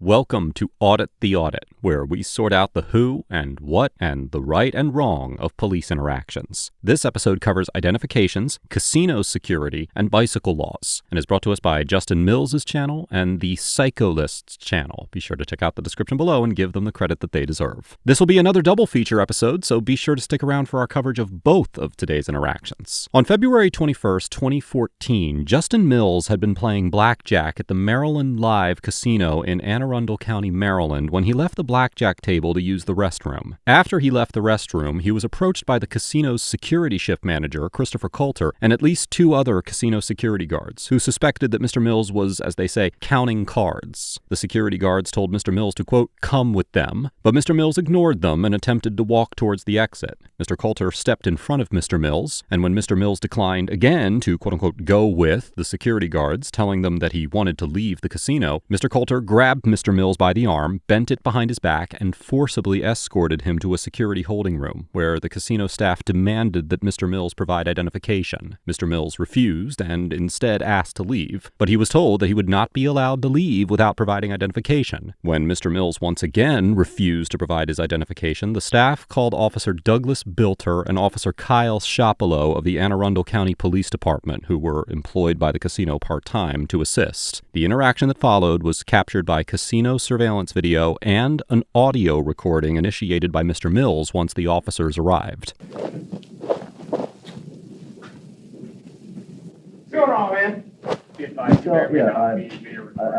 Welcome to Audit the Audit, where we sort out the who and what and the right and wrong of police interactions. This episode covers identifications, casino security, and bicycle laws, and is brought to us by Justin Mills' channel and the Psycholists channel. Be sure to check out the description below and give them the credit that they deserve. This will be another double feature episode, so be sure to stick around for our coverage of both of today's interactions. On February 21st, 2014, Justin Mills had been playing blackjack at the Maryland Live Casino in Anne Arundel County, Maryland, when he left the blackjack table to use the restroom. After he left the restroom, he was approached by the casino's security shift manager, Christopher Coulter, and at least two other casino security guards, who suspected that Mr. Mills was, as they say, counting cards. The security guards told Mr. Mills to, quote, come with them, but Mr. Mills ignored them and attempted to walk towards the exit. Mr. Coulter stepped in front of Mr. Mills, and when Mr. Mills declined again to, quote unquote, go with the security guards, telling them that he wanted to leave the casino, Mr. Coulter grabbed Mr. Mills by the arm, bent it behind his back, and forcibly escorted him to a security holding room, where the casino staff demanded that Mr. Mills provide identification. Mr. Mills refused and instead asked to leave, but he was told that he would not be allowed to leave without providing identification. When Mr. Mills once again refused to provide his identification, the staff called Officer Douglas Bilter and Officer Kyle Shapalo of the Anne Arundel County Police Department, who were employed by the casino part-time, to assist. The interaction that followed was captured by casino surveillance video and an audio recording initiated by Mr. Mills once the officers arrived. What's going on, man? I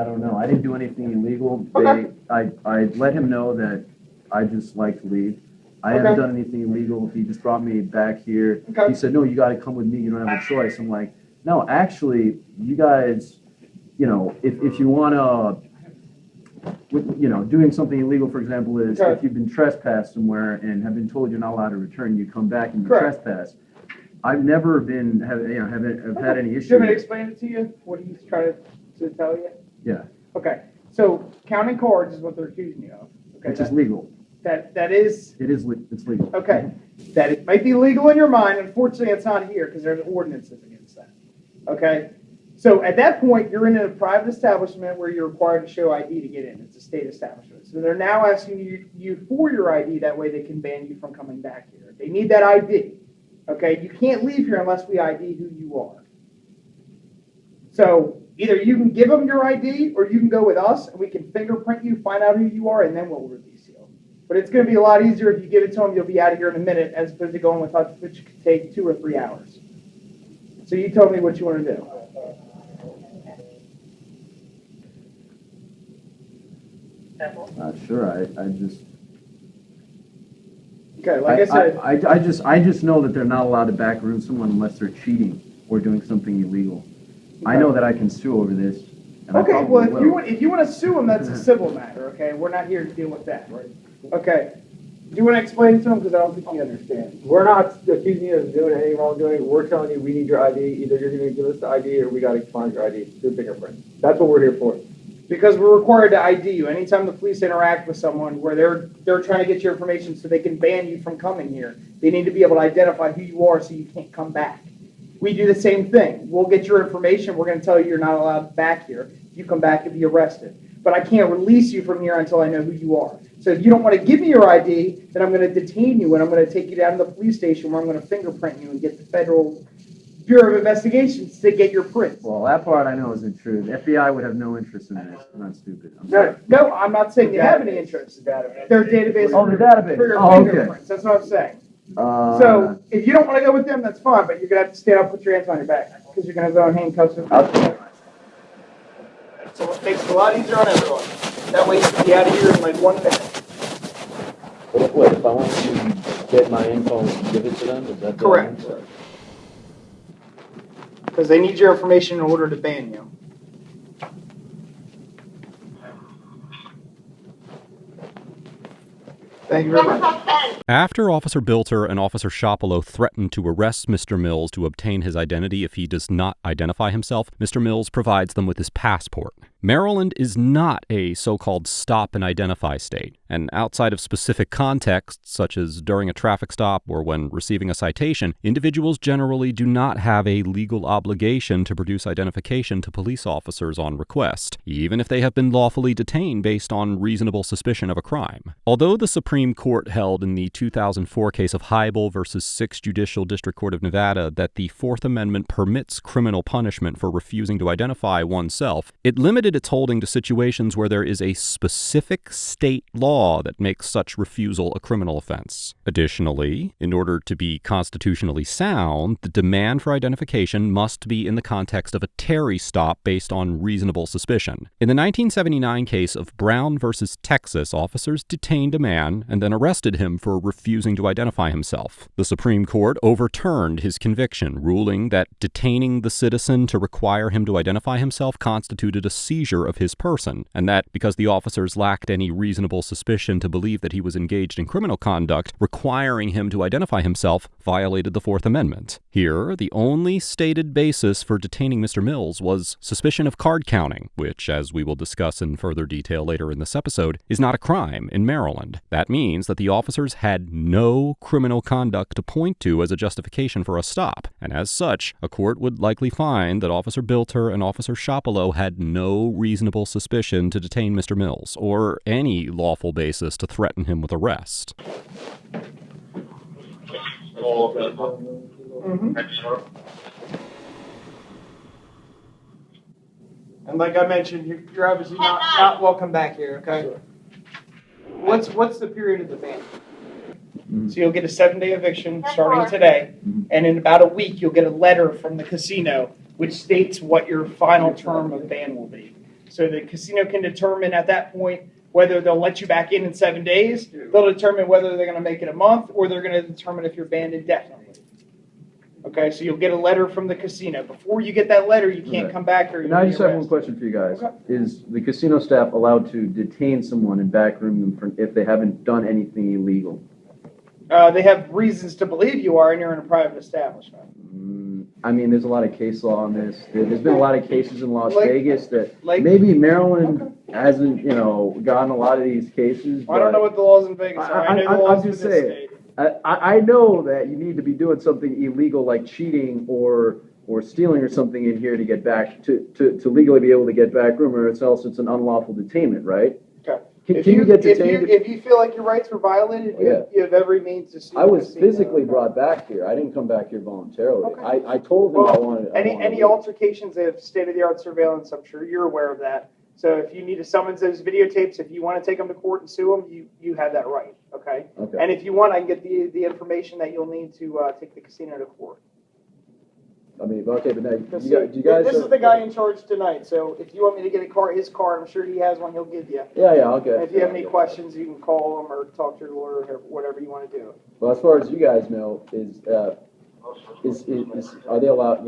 don't know. I didn't do anything illegal. Okay. I let him know that I just like to leave. I haven't done anything illegal. He just brought me back here. Okay. He said, no, you got to come with me. You don't have a choice. I'm like, no, actually, you guys, if you want to, doing something illegal, for example, is if you've been trespassed somewhere and have been told you're not allowed to return, you come back and you trespass. I've never have had any issues. Do you want me to explain it to you, what he's trying to tell you? Yeah. Okay, so counting cards is what they're accusing you of. Okay, Which is legal. That is... It's legal. Okay, that it might be legal in your mind. Unfortunately, it's not here because there's ordinances against that. Okay? So at that point, you're in a private establishment where you're required to show ID to get in. It's a state establishment. So they're now asking you for your ID. That way they can ban you from coming back here. They need that ID. Okay? You can't leave here unless we ID who you are. So either you can give them your ID or you can go with us and we can fingerprint you, find out who you are, and then we'll release you. But it's going to be a lot easier if you give it to them. You'll be out of here in a minute as opposed to going with us, which could take 2 or 3 hours. So you tell me what you want to do. Sure. I just. Okay, like I said. I just know that they're not allowed to backroom someone unless they're cheating or doing something illegal. Okay. I know that I can sue over this. And okay, well, if you want to sue them, that's a civil matter. Okay, we're not here to deal with that. Right? Okay. Do you want to explain it to them because I don't think you understand? We're not accusing you of doing anything wrongdoing. We're telling you we need your ID. Either you're going to give us the ID or we got to find your ID through fingerprints. That's what we're here for. Because we're required to ID you. Anytime the police interact with someone where they're trying to get your information so they can ban you from coming here, they need to be able to identify who you are so you can't come back. We do the same thing. We'll get your information. We're going to tell you you're not allowed back here. If you come back, you'll be arrested. But I can't release you from here until I know who you are. So if you don't want to give me your ID, then I'm going to detain you and I'm going to take you down to the police station where I'm going to fingerprint you and get the Federal Bureau of Investigations to get your prints. Well, that part I know isn't true. The FBI would have no interest in this. I'm not stupid. No, I'm not saying they have any interest. Their database. Oh, the database. For your fingerprints. Okay. That's what I'm saying. So if you don't want to go with them, that's fine. But you're going to have to stand up, put your hands on your back because you're going to go in handcuffs. So it makes it a lot easier on everyone. That way you can be out of here in like 1 minute. What if I want to get my info and give it to them? Is that correct? Because they need your information in order to ban you. Thank you very much. After Officer Bilter and Officer Shapalo threatened to arrest Mr. Mills to obtain his identity if he does not identify himself, Mr. Mills provides them with his passport. Maryland is not a so-called stop and identify state, and outside of specific contexts, such as during a traffic stop or when receiving a citation, individuals generally do not have a legal obligation to produce identification to police officers on request, even if they have been lawfully detained based on reasonable suspicion of a crime. Although the Supreme Court held in the 2004 case of Hybel versus 6th Judicial District Court of Nevada that the Fourth Amendment permits criminal punishment for refusing to identify oneself, it limited its holding to situations where there is a specific state law that makes such refusal a criminal offense. Additionally, in order to be constitutionally sound, the demand for identification must be in the context of a Terry stop based on reasonable suspicion. In the 1979 case of Brown versus Texas, officers detained a man and then arrested him for refusing to identify himself. The Supreme Court overturned his conviction, ruling that detaining the citizen to require him to identify himself constituted a seizure of his person, and that because the officers lacked any reasonable suspicion to believe that he was engaged in criminal conduct, requiring him to identify himself violated the Fourth Amendment. Here, the only stated basis for detaining Mr. Mills was suspicion of card counting, which, as we will discuss in further detail later in this episode, is not a crime in Maryland. That means that the officers had no criminal conduct to point to as a justification for a stop, and as such, a court would likely find that Officer Bilter and Officer Shapalo had no reasonable suspicion to detain Mr. Mills, or any lawful basis to threaten him with arrest. And like I mentioned, you're obviously not welcome back here, okay? What's the period of the ban? So you'll get a 7-day eviction starting today, and in about a week you'll get a letter from the casino which states what your final term of ban will be. So the casino can determine at that point whether they'll let you back in 7 days. They'll determine whether they're going to make it a month, or they're going to determine if you're banned indefinitely. Okay, so you'll get a letter from the casino. Before you get that letter, you can't come back here. Now I just have one question for you guys. Okay. Is the casino staff allowed to detain someone and backroom them if they haven't done anything illegal? They have reasons to believe you are, and you're in a private establishment. I mean, there's a lot of case law on this. There's been a lot of cases in Las Vegas that maybe Maryland hasn't, gotten a lot of these cases. I don't know what the laws in Vegas are. I know the laws in this state. I know that you need to be doing something illegal like cheating or stealing or something in here to get back to legally be able to get back room, or else it's an unlawful detainment, right? Okay. Can you get detained? If you feel like your rights were violated, you have every means to sue. I was physically brought back here. I didn't come back here voluntarily. Okay. I told them I wanted. Any altercations, they have state-of-the-art surveillance. I'm sure you're aware of that. So if you need to summons those videotapes, if you want to take them to court and sue them, you have that right. Okay. And if you want, I can get the information that you'll need to take the casino to court. I mean, okay, but now, do you guys... This is the guy in charge tonight, so if you want me to get his card, I'm sure he has one he'll give you. Yeah, I'll get it. If you have any questions, you can call him or talk to your lawyer or whatever you want to do. Well, as far as you guys know, are they allowed,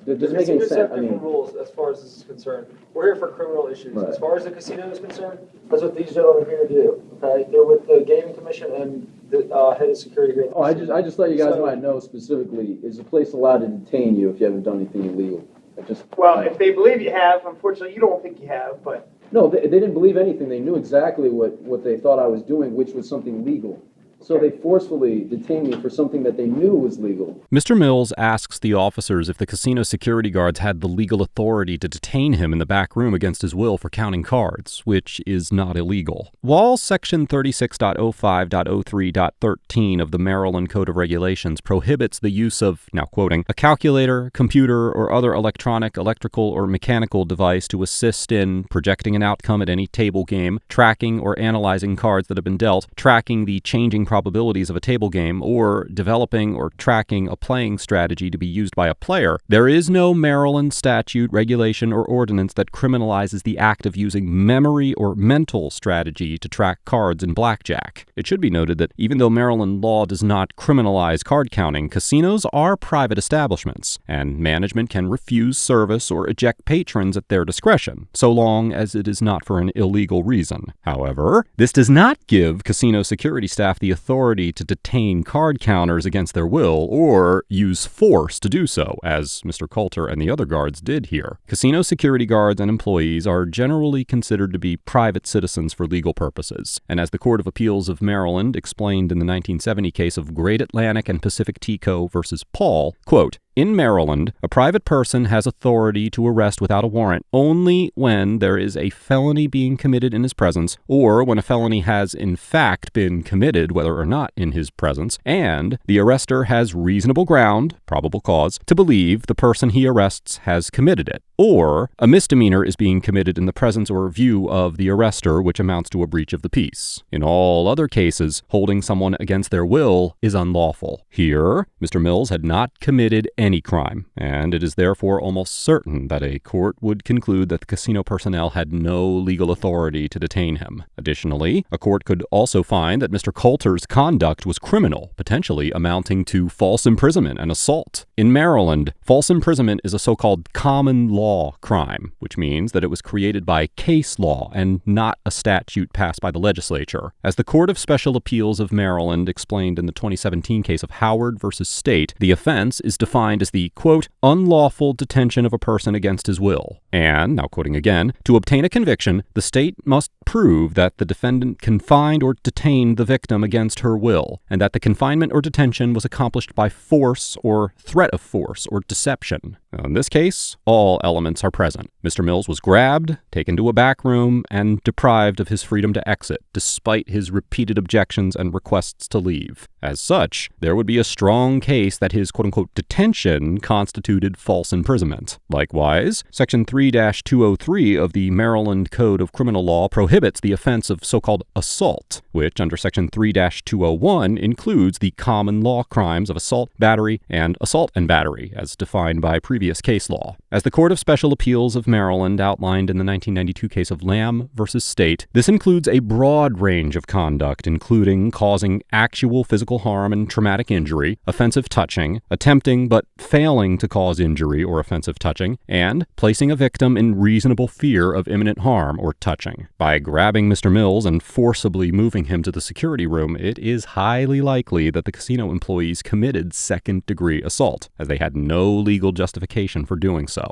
does it make any sense? Different rules as far as this is concerned. We're here for criminal issues. Right. As far as the casino is concerned, that's what these gentlemen are here to do. Okay, they're with the gaming commission and the head of security here. I just thought you guys might know specifically. Is the place allowed to detain you if you haven't done anything illegal? If they believe you have, unfortunately, you don't think you have, but no, they didn't believe anything. They knew exactly what they thought I was doing, which was something legal. So they forcefully detained me for something that they knew was legal. Mr. Mills asks the officers if the casino security guards had the legal authority to detain him in the back room against his will for counting cards, which is not illegal. While Section 36.05.03.13 of the Maryland Code of Regulations prohibits the use of, now quoting, a calculator, computer, or other electronic, electrical, or mechanical device to assist in projecting an outcome at any table game, tracking or analyzing cards that have been dealt, tracking the changing probabilities of a table game, or developing or tracking a playing strategy to be used by a player, there is no Maryland statute, regulation, or ordinance that criminalizes the act of using memory or mental strategy to track cards in blackjack. It should be noted that even though Maryland law does not criminalize card counting, casinos are private establishments, and management can refuse service or eject patrons at their discretion, so long as it is not for an illegal reason. However, this does not give casino security staff the authority to detain card counters against their will or use force to do so, as Mr. Coulter and the other guards did here. Casino security guards and employees are generally considered to be private citizens for legal purposes, and as the Court of Appeals of Maryland explained in the 1970 case of Great Atlantic and Pacific Teaco versus Paul, quote, "In Maryland, a private person has authority to arrest without a warrant only when there is a felony being committed in his presence, or when a felony has in fact been committed, whether or not in his presence, and the arrestor has reasonable ground, probable cause, to believe the person he arrests has committed it, or a misdemeanor is being committed in the presence or view of the arrestor, which amounts to a breach of the peace. In all other cases, holding someone against their will is unlawful. Here, Mr. Mills had not committed any crime, and it is therefore almost certain that a court would conclude that the casino personnel had no legal authority to detain him. Additionally, a court could also find that Mr. Coulter's conduct was criminal, potentially amounting to false imprisonment and assault. In Maryland, false imprisonment is a so-called common law crime, which means that it was created by case law and not a statute passed by the legislature. As the Court of Special Appeals of Maryland explained in the 2017 case of Howard versus State, the offense is defined as the, quote, unlawful detention of a person against his will. And, now quoting again, to obtain a conviction, the state must prove that the defendant confined or detained the victim against her will, and that the confinement or detention was accomplished by force or threat of force or deception. Now, in this case, all elements are present. Mr. Mills was grabbed, taken to a back room, and deprived of his freedom to exit, despite his repeated objections and requests to leave. As such, there would be a strong case that his quote-unquote detention constituted false imprisonment. Likewise, Section 3-203 of the Maryland Code of Criminal Law prohibits the offense of so-called assault, which under Section 3-201 includes the common law crimes of assault, battery, and assault and battery, as defined by previous case law. As the Court of Special Appeals of Maryland outlined in the 1992 case of Lamb versus State, this includes a broad range of conduct, including causing actual physical harm and traumatic injury, offensive touching, attempting but failing to cause injury or offensive touching, and placing a victim in reasonable fear of imminent harm or touching. By grabbing Mr. Mills and forcibly moving him to the security room, it is highly likely that the casino employees committed second-degree assault, as they had no legal justification for doing so.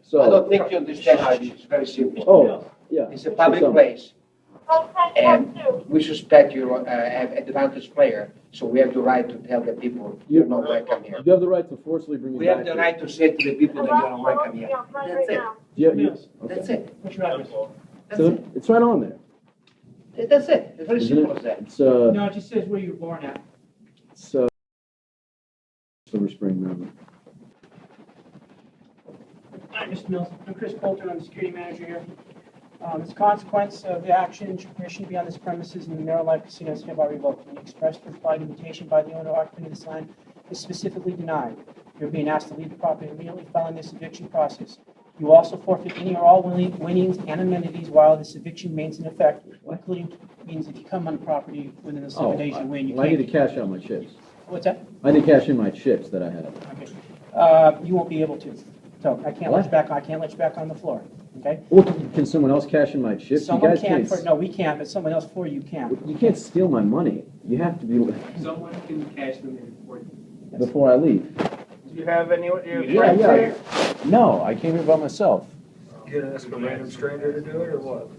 So, I don't think you understand how it is. It's very simple. oh, yeah. It's a public place, and we suspect you're an advantage player, so we have the right to tell the people you're not welcome here. You have the right to forcibly bring me We back have the here. right to say to the people that you're not welcome here. That's it. Yeah, yes. That's it. That's So it. it's right on there. That's it. It's very Isn't simple it? as that. It's No, it just says where you were born at. Silver Spring, Maryland. Hi, Mr. Mills. I'm Chris Coulter. I'm the security manager here. As a consequence of the action, your permission to be on this premises in the Maryland Life Casino is hereby revoked. Any expressed or implied invitation by the owner or occupant of this land is specifically denied. You're being asked to leave the property immediately following this eviction process. You also forfeit any or all winnings and amenities while this eviction remains in effect, including means if you come on the property within the 7 days you win, you Well, I need can't. to cash out my chips. What's that? I need to cash in my chips that I have. Okay. You won't be able to. So I can't let you back. I can't let you back on the floor. Okay. Well, can someone else cash in my chips? Someone you guys can. can't. No, we can't. But someone else for you can. You can't steal my money. You have to be Someone can cash them in for you. before I leave. Do you have any your Yeah, friends yeah. here? No, I came here by myself. You gonna ask a random stranger to do it, or what?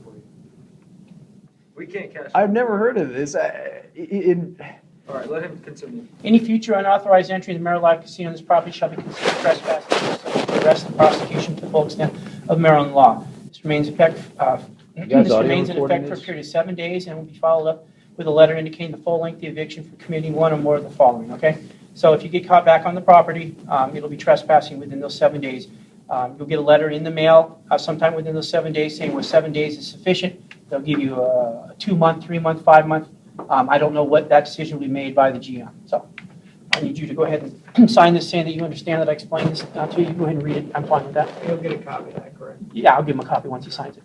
We can't cash. I've never heard of this. All right, let him continue. Any future unauthorized entry in the Maryland Live Casino on this property shall be considered trespassing, subject to arrest and prosecution to the full extent of Maryland law. This remains in effect. This audio remains in recording effect for a this? period of 7 days and will be followed up with a letter indicating the full length of the eviction for committing one or more of the following. Okay, so if you get caught back on the property, it'll be trespassing within those 7 days. You'll get a letter in the mail sometime within those 7 days saying where 7 days is sufficient. They'll give you a 2-month, 3-month, 5-month. I don't know what that decision will be made by the GM. So I need you to go ahead and sign this saying that you understand that I explained this to you. Go ahead and read it. I'm fine with that. You'll get a copy of that, correct? Yeah, I'll give him a copy once he signs it.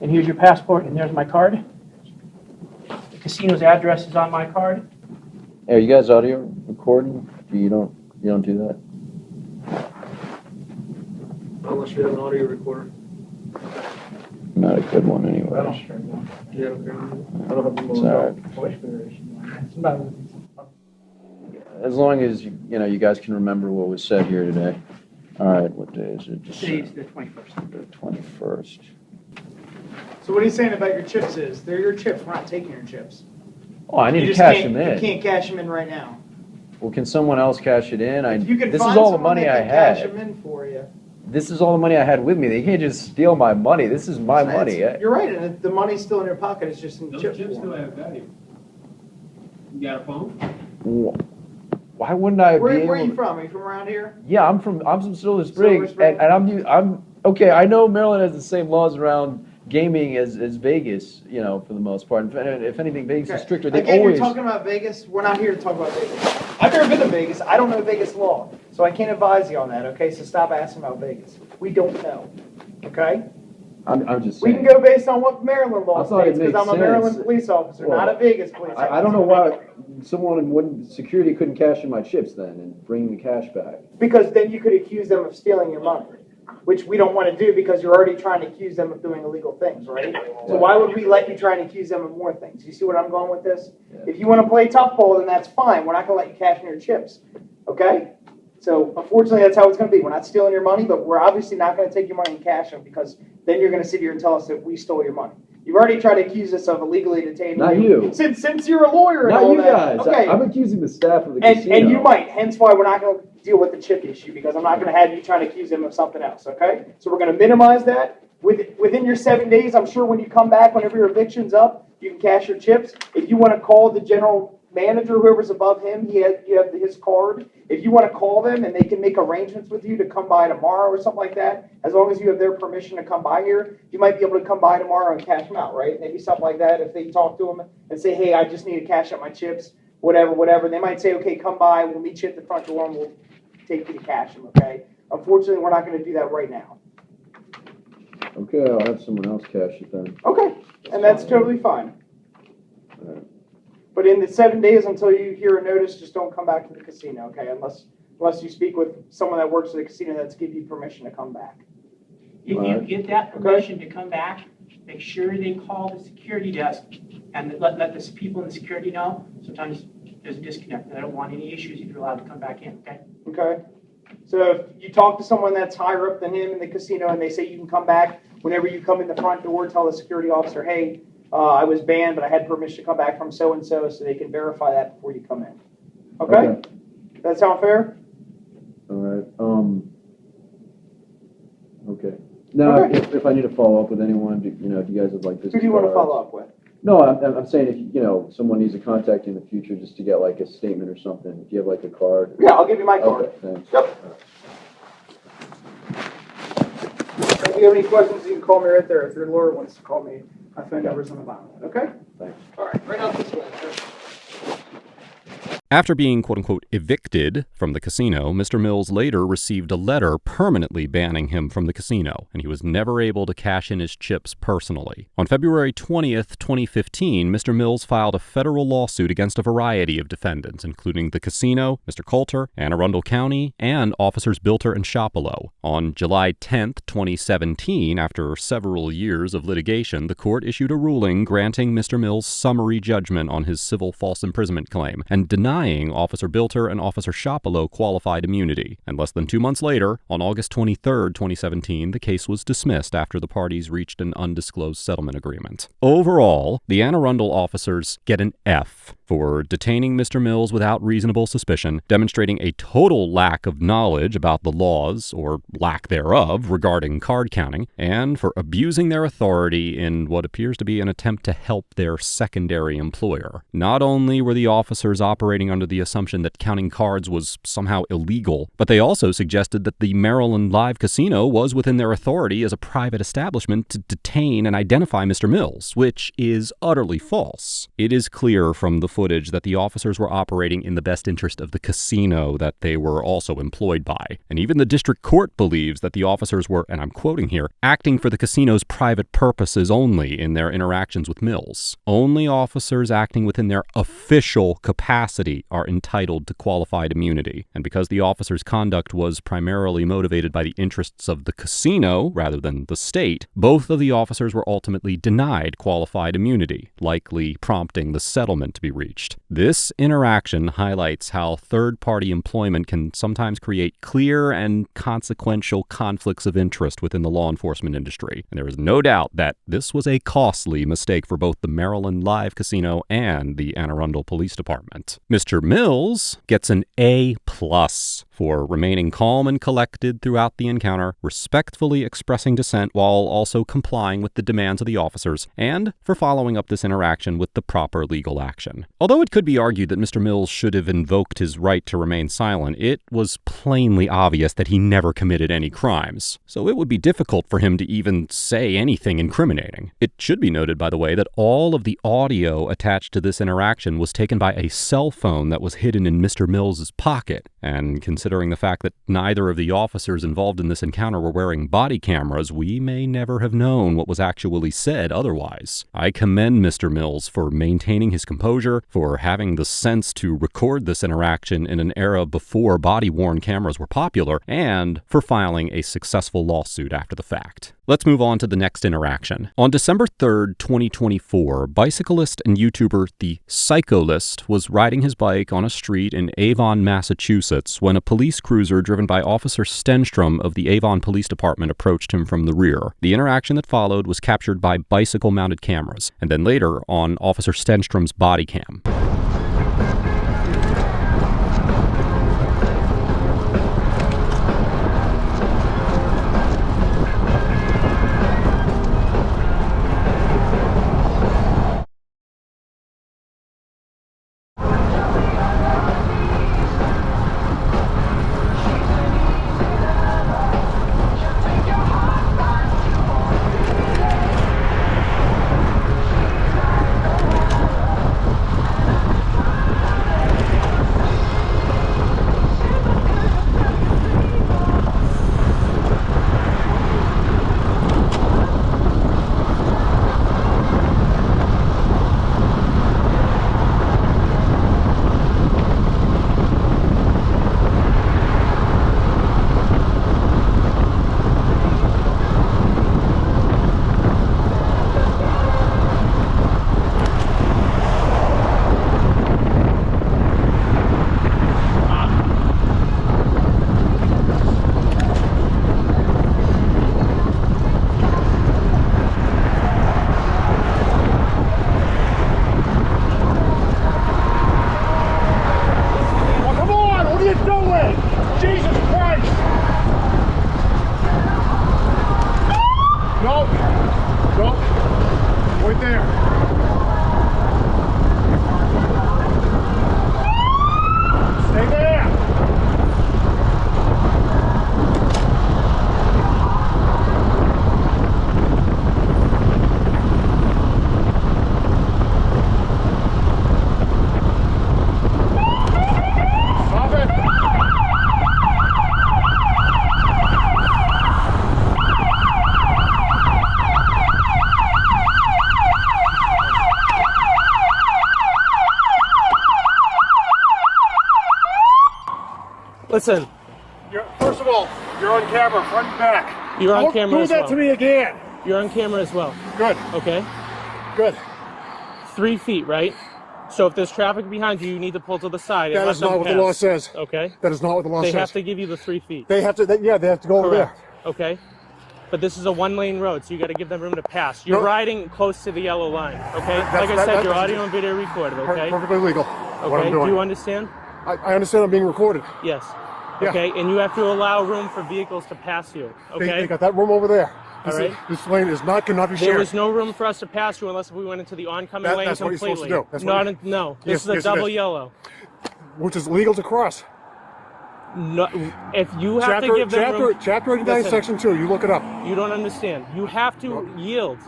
And here's your passport, and there's my card. The casino's address is on my card. Are you guys audio recording? You don't do that? Unless you have an audio recorder. Not a good one anyway. Yeah, okay. It's all right. As long as, you guys can remember what was said here today. All right, what day is it? Today's the 21st. The 21st. So what he's saying about your chips is, they're your chips, we're not taking your chips. Oh, I need You to just cash can't- them in. You can't cash them in right now. Well, can someone else cash it in? If you can This find is all the someone money that I can cash had. them in for you. This is all the money I had with me. They can't just steal my money. This is my money. You're right, and the money's still in your pocket, it's just in Those chip chips still form. have value. You got a phone? Why wouldn't I be Where able are you to? from? Are you from around here? Yeah, I'm from Silver Spring, Spring. and I'm okay. I know Maryland has the same laws around gaming as Vegas, for the most part. If anything, Vegas is Okay. stricter. They Again, always. you're talking about Vegas. We're not here to talk about Vegas. I've never been to Vegas. I don't know Vegas law, so I can't advise you on that. Okay, so stop asking about Vegas. We don't know. Okay, I'm just we saying. can go based on what Maryland law I thought it states because made I'm a Maryland sense. police officer, Well, not a Vegas police officer. I don't know why security couldn't cash in my chips then and bring the cash back. Because then you could accuse them of stealing your money, which we don't want to do because you're already trying to accuse them of doing illegal things, right? So why would we let you try and accuse them of more things? You see what I'm going with this? If you want to play tough ball, then that's fine. We're not going to let you cash in your chips, okay? So unfortunately, that's how it's going to be. We're not stealing your money, but we're obviously not going to take your money and cash them because then you're going to sit here and tell us that we stole your money. You've already tried to accuse us of illegally detaining Not you. Since you're a lawyer and Not all you that. guys. Okay. I'm accusing the staff of the And casino. and you might, hence why we're not going to deal with the chip issue because I'm not going to have you trying to accuse them of something else, okay? So we're going to minimize that. Within your 7 days, I'm sure when you come back, whenever your eviction's up, you can cash your chips. If you want to call the general manager, whoever's above him, you have his card. If you want to call them and they can make arrangements with you to come by tomorrow or something like that, as long as you have their permission to come by here, you might be able to come by tomorrow and cash them out, right? Maybe something like that. If they talk to them and say, hey, I just need to cash out my chips, whatever. They might say, okay, come by, we'll meet you at the front door and we'll take you to cash them, okay? Unfortunately, we're not going to do that right now. Okay, I'll have someone else cash it then. Okay, and that's totally fine. All right. But in the 7 days until you hear a notice, just don't come back to the casino, okay? Unless you speak with someone that works at the casino that's give you permission to come back. If you get that permission to come back, make sure they call the security desk and let the people in the security know. Sometimes there's a disconnect, and I don't want any issues if you're allowed to come back in, okay? Okay? So if you talk to someone that's higher up than him in the casino and they say you can come back, whenever you come in the front door, tell the security officer, hey, I was banned, but I had permission to come back from so-and-so, so they can verify that before you come in. Okay? That sound fair? All right. Okay. Now, if I need to follow up with anyone, do you guys would like this? Who do you want to follow up with? No, I'm saying if someone needs to contact you in the future just to get like a statement or something. If you have like a card. Yeah, I'll give you my card. Okay, thanks. Yep. If you have any questions, you can call me right there. If your lawyer wants to call me, my phone number's on the bottom. Okay? Thanks. All right, right out this way. After being quote-unquote evicted from the casino, Mr. Mills later received a letter permanently banning him from the casino, and he was never able to cash in his chips personally. On February 20th, 2015, Mr. Mills filed a federal lawsuit against a variety of defendants, including the casino, Mr. Coulter, Anne Arundel County, and Officers Bilter and Shapalo. On July 10th, 2017, after several years of litigation, the court issued a ruling granting Mr. Mills summary judgment on his civil false imprisonment claim and denying Officer Bilter and Officer Shapalo qualified immunity. And less than 2 months later, on August 23, 2017, the case was dismissed after the parties reached an undisclosed settlement agreement. Overall, the Anne Arundel officers get an F for detaining Mr. Mills without reasonable suspicion, demonstrating a total lack of knowledge about the laws, or lack thereof, regarding card counting, and for abusing their authority in what appears to be an attempt to help their secondary employer. Not only were the officers operating under the assumption that counting cards was somehow illegal, but they also suggested that the Maryland Live Casino was within their authority as a private establishment to detain and identify Mr. Mills, which is utterly false. It is clear from the footage that the officers were operating in the best interest of the casino that they were also employed by. And even the district court believes that the officers were, and I'm quoting here, acting for the casino's private purposes only in their interactions with Mills. Only officers acting within their official capacity are entitled to qualified immunity. And because the officers' conduct was primarily motivated by the interests of the casino rather than the state, both of the officers were ultimately denied qualified immunity, likely prompting the settlement to be reached. This interaction highlights how third-party employment can sometimes create clear and consequential conflicts of interest within the law enforcement industry. And there is no doubt that this was a costly mistake for both the Maryland Live Casino and the Anne Arundel Police Department. Mr. Mills gets an A+ for remaining calm and collected throughout the encounter, respectfully expressing dissent while also complying with the demands of the officers, and for following up this interaction with the proper legal action. Although it could be argued that Mr. Mills should have invoked his right to remain silent, it was plainly obvious that he never committed any crimes, so it would be difficult for him to even say anything incriminating. It should be noted, by the way, that all of the audio attached to this interaction was taken by a cell phone that was hidden in Mr. Mills's pocket, and considering the fact that neither of the officers involved in this encounter were wearing body cameras, we may never have known what was actually said otherwise. I commend Mr. Mills for maintaining his composure, for having the sense to record this interaction in an era before body-worn cameras were popular, and for filing a successful lawsuit after the fact. Let's move on to the next interaction. On December 3rd, 2024, bicyclist and YouTuber The Psycholist was riding his bike on a street in Avon, Massachusetts, when a police cruiser driven by Officer Stenstrom of the Avon Police Department approached him from the rear. The interaction that followed was captured by bicycle-mounted cameras, and then later on Officer Stenstrom's body cam. Listen. First of all, you're on camera, front and back. You're on camera as well. Don't do that to me again. You're on camera as well. Good. Okay. Good. 3 feet, right? So if there's traffic behind you, you need to pull to the side. That is not what the law says. Okay. That is not what the law says. They have to give you the 3 feet. They have to. They have to go over there. Okay. But this is a one-lane road, so you got to give them room to pass. You're riding close to the yellow line. Okay. Like I said, your audio and video recorded. Okay. Perfectly legal. What Okay. I'm doing. Do you understand? I understand I'm being recorded. Yes. Yeah. Okay. And you have to allow room for vehicles to pass you. Okay. They got that room over there. All right. This lane cannot be shared. There is no room for us to pass you unless we went into the oncoming lane that's completely. what you're supposed to do. No. Yes, This is a yes, it double is. yellow. Which is legal to cross. No, if you have to give them room, Chapter 89, listen, Section 2. You look it up. you don't understand. You have to yield.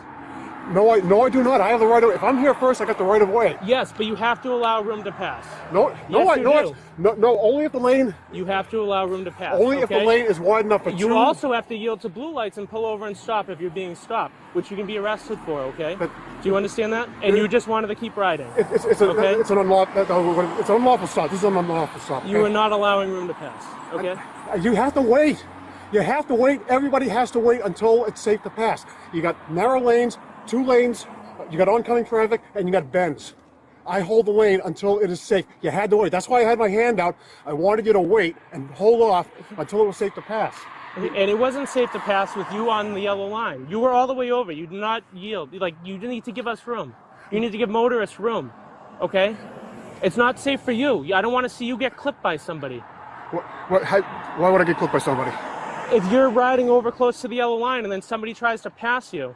No, I do not. I have the right of. If I'm here first, I got the right of way. Yes, but you have to allow room to pass. No. Only if the lane. You have to allow room to pass. Only if the lane is wide enough for two. You also have to yield to blue lights and pull over and stop if you're being stopped, which you can be arrested for. Okay. But, do you understand that? And you just wanted to keep riding. It's an unlawful stop. This is an unlawful stop. Okay? You are not allowing room to pass. Okay. You have to wait. You have to wait. Everybody has to wait until it's safe to pass. You got narrow lanes, 2 lanes. You got oncoming traffic, and you got bends. I hold the lane until it is safe. You had to wait. That's why I had my hand out. I wanted you to wait and hold off until it was safe to pass. And it wasn't safe to pass with you on the yellow line. You were all the way over. You did not yield. Like, you need to give us room. You need to give motorists room, okay? It's not safe for you. I don't want to see you get clipped by somebody. Why would I get clipped by somebody? If you're riding over close to the yellow line and then somebody tries to pass you.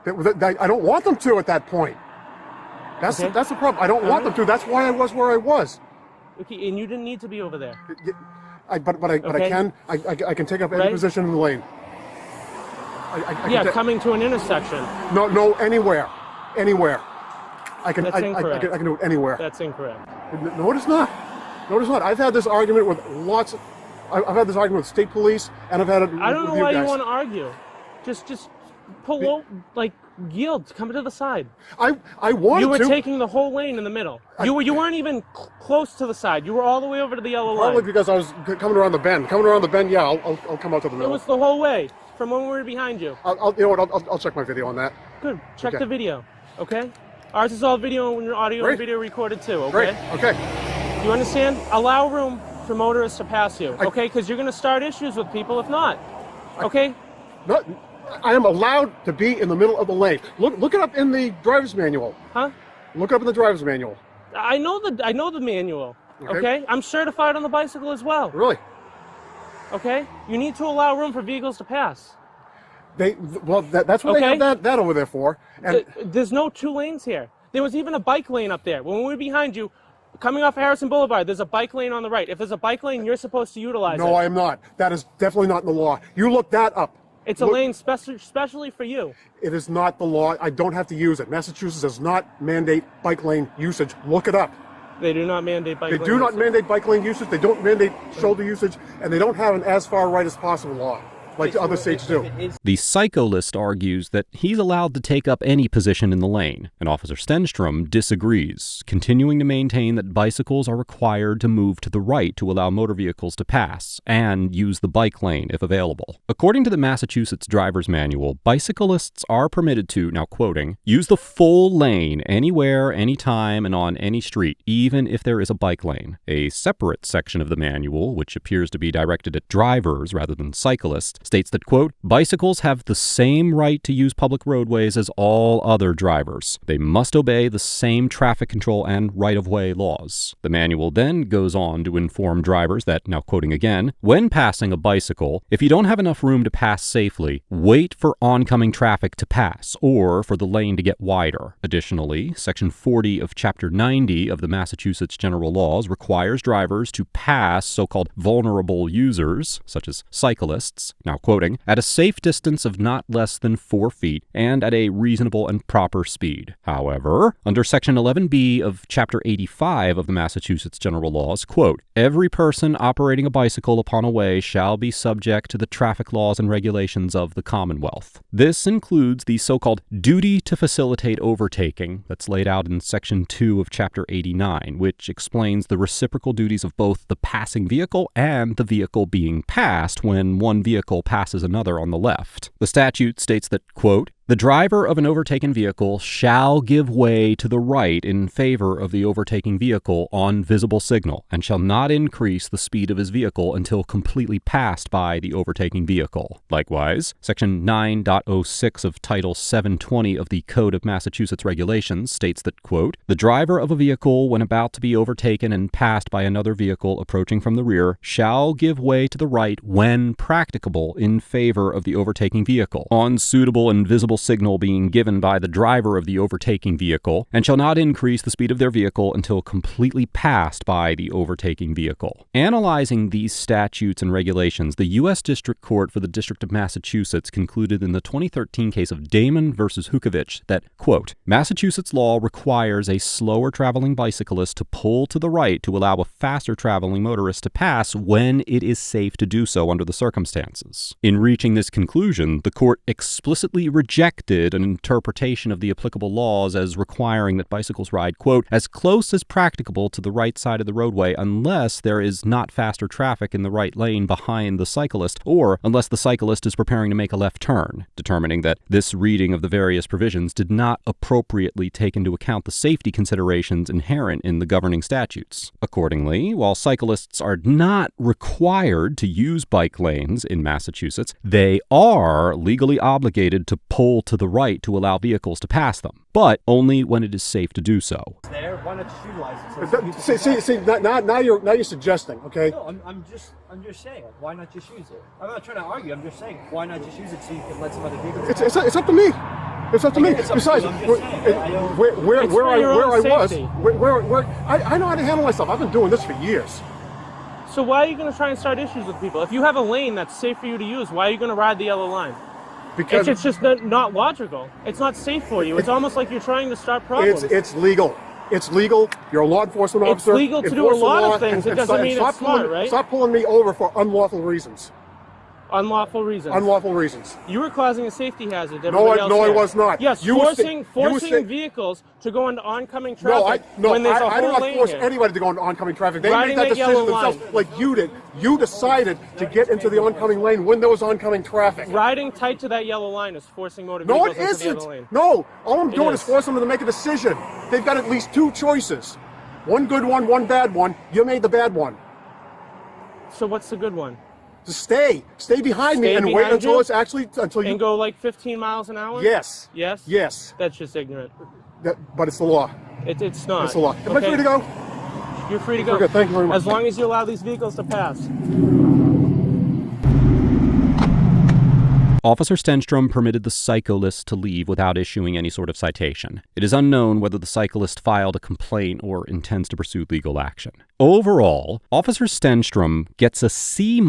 I don't want them to at that point. That's the problem. I don't want them to. That's why I was where I was. Okay, and you didn't need to be over there. But I can take up any position in the lane. Coming to an intersection. No, anywhere. I can That's incorrect. I can do it anywhere. That's incorrect. No, it is not. No, it is not. I've had this argument with I've had this argument with state police, and I've had it. I don't know why you want to argue. Just pull over, yield, come to the side. I wanted to. You were taking the whole lane in the middle. You weren't even close to the side. You were all the way over to the yellow line. Probably because I was coming around the bend. Yeah, I'll come out to the middle. It was the whole way from when we were behind you. I'll check my video on that. Good. Check the video. Okay. Ours is all video and audio and video recorded too. Okay. Great. Okay. You understand? Allow room for motorists to pass you. Okay, because you're going to start issues with people if not. Okay. I am allowed to be in the middle of the lane. Look it up in the driver's manual. Huh? Look it up in the driver's manual. I know the manual. Okay? I'm certified on the bicycle as well. Really? Okay? You need to allow room for vehicles to pass. That's what they have that over there for. And there's no 2 lanes here. There was even a bike lane up there. When we were behind you, coming off Harrison Boulevard, there's a bike lane on the right. If there's a bike lane, you're supposed to utilize it. No, I am not. That is definitely not in the law. You look that up. It's a lane specially for you. It is not the law. I don't have to use it. Massachusetts does not mandate bike lane usage. Look it up. They do not mandate bike lane usage. They do not mandate bike lane usage. They don't mandate shoulder usage. And they don't have an as far right as possible law, like the other states do. The psycholist argues that he's allowed to take up any position in the lane, and Officer Stenstrom disagrees, continuing to maintain that bicycles are required to move to the right to allow motor vehicles to pass, and use the bike lane if available. According to the Massachusetts Driver's Manual, bicyclists are permitted to, now quoting, use the full lane anywhere, anytime, and on any street, even if there is a bike lane. A separate section of the manual, which appears to be directed at drivers rather than cyclists, states that, quote, bicycles have the same right to use public roadways as all other drivers. They must obey the same traffic control and right-of-way laws. The manual then goes on to inform drivers that, now quoting again, when passing a bicycle, if you don't have enough room to pass safely, wait for oncoming traffic to pass or for the lane to get wider. Additionally, Section 40 of Chapter 90 of the Massachusetts General Laws requires drivers to pass so-called vulnerable users, such as cyclists, now quoting, at a safe distance of not less than 4 feet and at a reasonable and proper speed. However, under Section 11B of Chapter 85 of the Massachusetts General Laws, quote, every person operating a bicycle upon a way shall be subject to the traffic laws and regulations of the Commonwealth. This includes the so-called duty to facilitate overtaking that's laid out in Section 2 of Chapter 89, which explains the reciprocal duties of both the passing vehicle and the vehicle being passed when one vehicle passes another on the left. The statute states that, quote, the driver of an overtaken vehicle shall give way to the right in favor of the overtaking vehicle on visible signal and shall not increase the speed of his vehicle until completely passed by the overtaking vehicle. Likewise, Section 9.06 of Title 720 of the Code of Massachusetts Regulations states that, quote, the driver of a vehicle when about to be overtaken and passed by another vehicle approaching from the rear shall give way to the right when practicable in favor of the overtaking vehicle on suitable and visible signal being given by the driver of the overtaking vehicle, and shall not increase the speed of their vehicle until completely passed by the overtaking vehicle. Analyzing these statutes and regulations, the U.S. District Court for the District of Massachusetts concluded in the 2013 case of Damon versus Hukovich that, quote, Massachusetts law requires a slower traveling bicyclist to pull to the right to allow a faster traveling motorist to pass when it is safe to do so under the circumstances. In reaching this conclusion, the court explicitly rejected rejected an interpretation of the applicable laws as requiring that bicycles ride, quote, as close as practicable to the right side of the roadway unless there is not faster traffic in the right lane behind the cyclist, or unless the cyclist is preparing to make a left turn, determining that this reading of the various provisions did not appropriately take into account the safety considerations inherent in the governing statutes. Accordingly, while cyclists are not required to use bike lanes in Massachusetts, they are legally obligated to pull to the right to allow vehicles to pass them, but only when it is safe to do so. There, why not just utilize it? See, now you're suggesting, okay? No, I'm just saying, why not just use it? I'm not trying to argue. I'm just saying, why not just use it so you can let some other vehicles? It's up to me. It's up to me. Besides, where I know how to handle myself. I've been doing this for years. So why are you going to try and start issues with people? If you have a lane that's safe for you to use, why are you going to ride the yellow line? Because it's just not logical. It's not safe for you. It's almost like you're trying to start problems. It's legal. It's legal. You're a law enforcement officer. It's legal to do a lot of things. It doesn't mean it's smart, right? Stop pulling me over for unlawful reasons. Unlawful reasons. Unlawful reasons. You were causing a safety hazard. No, I was not. Yes, forcing vehicles to go into oncoming traffic when there's a whole lane. I do not force here. anybody to go into oncoming traffic. They Riding made that that decision yellow themselves, line. like you did. You decided to get into the oncoming lane when there was oncoming traffic. Riding tight to that yellow line is forcing motor No, vehicles it into the isn't. other lane. No, all I'm doing is. is forcing them to make a decision. They've got at least two choices. One good one, one bad one. You made the bad one. So what's the good one? To stay behind me Stay and wait behind until you? it's actually until you And go like 15 miles an hour? Yes. Yes? Yes. That's just ignorant. But it's the law. It's not. It's the law. Am I free to go? You're free to go. Okay, thank you very much. As long as you allow these vehicles to pass. Officer Stenstrom permitted the cyclist to leave without issuing any sort of citation. It is unknown whether the cyclist filed a complaint or intends to pursue legal action. Overall, Officer Stenstrom gets a C-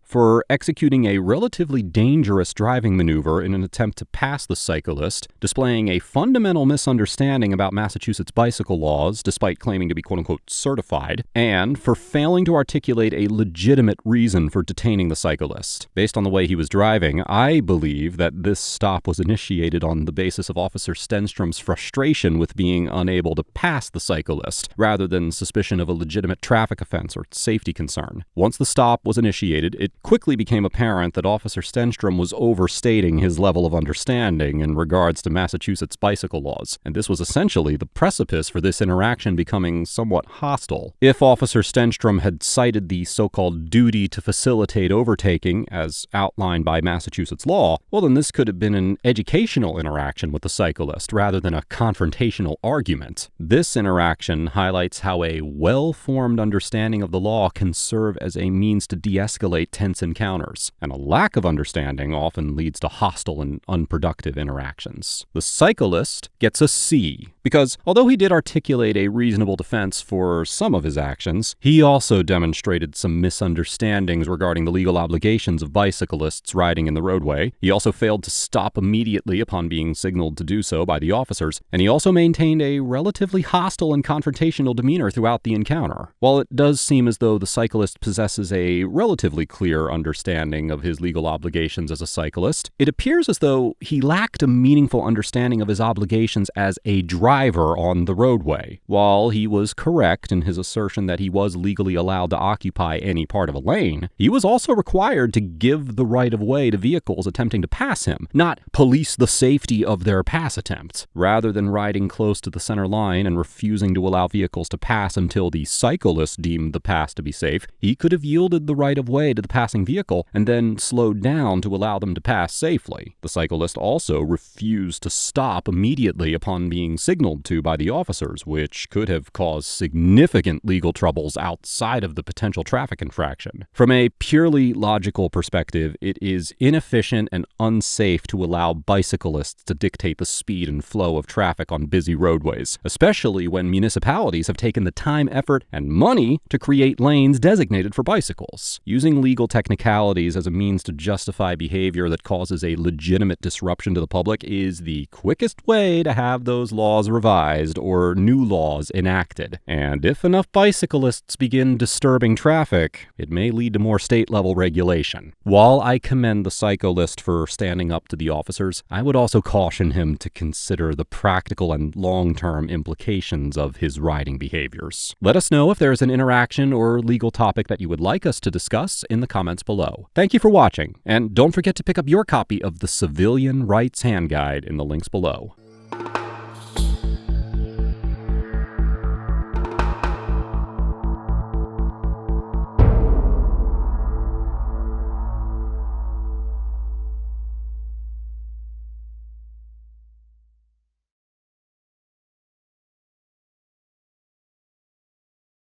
for executing a relatively dangerous driving maneuver in an attempt to pass the cyclist, displaying a fundamental misunderstanding about Massachusetts bicycle laws despite claiming to be quote-unquote certified, and for failing to articulate a legitimate reason for detaining the cyclist. Based on the way he was driving, I believe that this stop was initiated on the basis of Officer Stenstrom's frustration with being unable to pass the cyclist, rather than suspicion of a legitimate traffic offense or safety concern. Once the stop was initiated, it quickly became apparent that Officer Stenstrom was overstating his level of understanding in regards to Massachusetts bicycle laws, and this was essentially the precipice for this interaction becoming somewhat hostile. If Officer Stenstrom had cited the so-called duty to facilitate overtaking as outlined by Massachusetts law, well then this could have been an educational interaction with the cyclist rather than a confrontational argument. This interaction highlights how a well-formed understanding of the law can serve as a means to de-escalate tense encounters, and a lack of understanding often leads to hostile and unproductive interactions. The cyclist gets a C, because although he did articulate a reasonable defense for some of his actions, he also demonstrated some misunderstandings regarding the legal obligations of bicyclists riding in the roadway. He also failed to stop immediately upon being signaled to do so by the officers, and he also maintained a relatively hostile and confrontational demeanor throughout the encounter. While it does seem as though the cyclist possesses a relatively clear understanding of his legal obligations as a cyclist, it appears as though he lacked a meaningful understanding of his obligations as a driver on the roadway. While he was correct in his assertion that he was legally allowed to occupy any part of a lane, he was also required to give the right of way to vehicles attempting to pass him, not police the safety of their pass attempt. Rather than riding close to the center line and refusing to allow vehicles to pass until the cyclist deemed the pass to be safe, he could have yielded the right of way to the passing vehicle and then slowed down to allow them to pass safely. The cyclist also refused to stop immediately upon being signaled to by the officers, which could have caused significant legal troubles outside of the potential traffic infraction. From a purely logical perspective, it is inefficient and unsafe to allow bicyclists to dictate the speed and flow of traffic on busy roadways, especially when municipalities have taken the time, effort, and money to create lanes designated for bicycles. Using legal technicalities as a means to justify behavior that causes a legitimate disruption to the public is the quickest way to have those laws revised or new laws enacted. And if enough bicyclists begin disturbing traffic, it may lead to more state-level regulation. While I commend the cyclist for standing up to the officers, I would also caution him to consider the practical and long-term implications of his riding behaviors. Let us know if there is an interaction or legal topic that you would like us to discuss in the comments below. Thank you for watching, and don't forget to pick up your copy of the Civilian Rights Hand Guide in the links below.